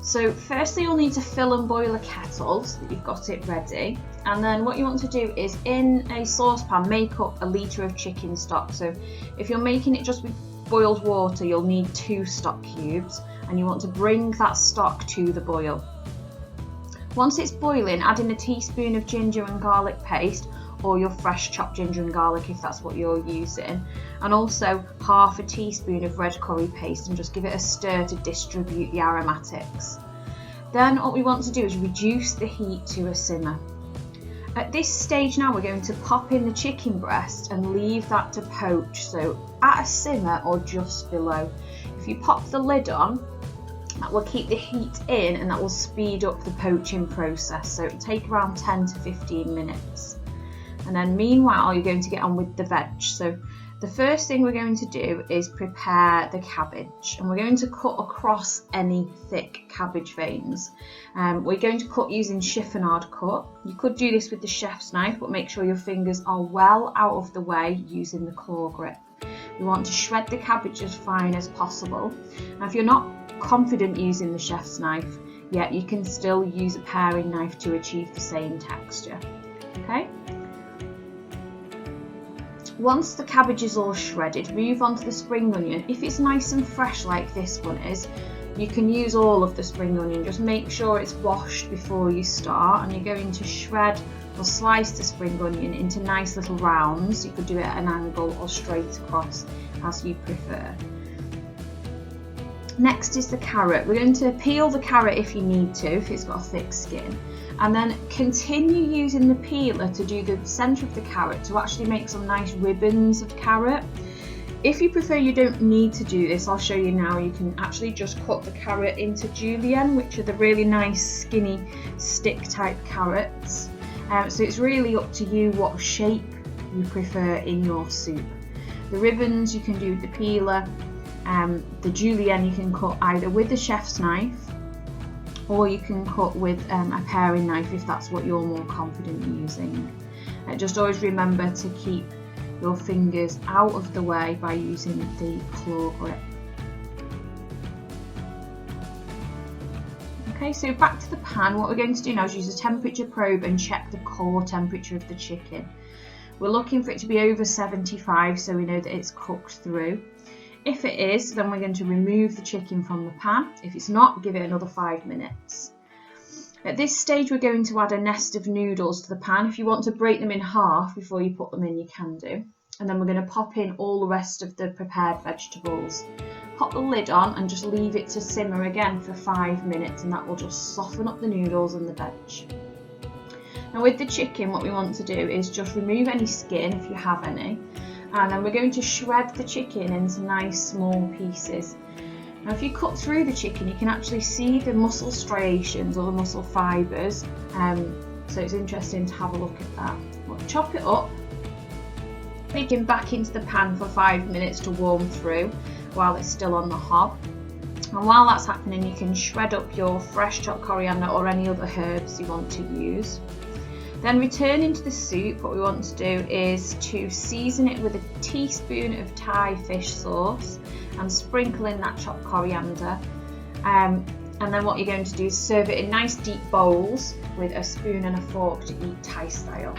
So firstly you'll need to fill and boil a kettle so that you've got it ready, and then what you want to do is in a saucepan make up a litre of chicken stock. So if you're making it just with boiled water, you'll need 2 stock cubes, and you want to bring that stock to the boil. Once it's boiling, add in a teaspoon of ginger and garlic paste, or your fresh chopped ginger and garlic if that's what you're using, and also half a teaspoon of red curry paste, and just give it a stir to distribute the aromatics. Then what we want to do is reduce the heat to a simmer. At this stage now we're going to pop in the chicken breast and leave that to poach, so at a simmer or just below. If you pop the lid on, that will keep the heat in and that will speed up the poaching process, so it'll take around 10 to 15 minutes. And then meanwhile you're going to get on with the veg. So the first thing we're going to do is prepare the cabbage, and we're going to cut across any thick cabbage veins. We're going to cut using chiffonade cut. You could do this with the chef's knife, but make sure your fingers are well out of the way using the claw grip. We want to shred the cabbage as fine as possible. Now if you're not confident using the chef's knife yet, you can still use a paring knife to achieve the same texture. Okay? Once the cabbage is all shredded, move on to the spring onion. If it's nice and fresh like this one is, you can use all of the spring onion. Just make sure it's washed before you start, and you're going to shred or slice the spring onion into nice little rounds. You could do it at an angle or straight across as you prefer. Next is the carrot. We're going to peel the carrot if you need to, if it's got a thick skin, and then continue using the peeler to do the centre of the carrot to actually make some nice ribbons of carrot. If you prefer, you don't need to do this. I'll show you now. You can actually just cut the carrot into julienne, which are the really nice skinny stick type carrots. So it's really up to you what shape you prefer in your soup. The ribbons you can do with the peeler. The julienne you can cut either with the chef's knife, or you can cut with a paring knife if that's what you're more confident using. Just always remember to keep your fingers out of the way by using the claw grip. Okay, so back to the pan. What we're going to do now is use a temperature probe and check the core temperature of the chicken. We're looking for it to be over 75, so we know that it's cooked through. If it is, then we're going to remove the chicken from the pan. If it's not, give it another 5 minutes. At this stage, we're going to add a nest of noodles to the pan. If you want to break them in half before you put them in, you can do. And then we're going to pop in all the rest of the prepared vegetables. Pop the lid on and just leave it to simmer again for 5 minutes, and that will just soften up the noodles and the veg. Now with the chicken, what we want to do is just remove any skin if you have any. And then we're going to shred the chicken into nice small pieces. Now if you cut through the chicken, you can actually see the muscle striations or the muscle fibres, so it's interesting to have a look at that. We'll chop it up, chicken back into the pan for 5 minutes to warm through while it's still on the hob. And while that's happening, you can shred up your fresh chopped coriander or any other herbs you want to use. Then return into the soup. What we want to do is to season it with a teaspoon of Thai fish sauce and sprinkle in that chopped coriander. And then what you're going to do is serve it in nice deep bowls with a spoon and a fork to eat Thai style.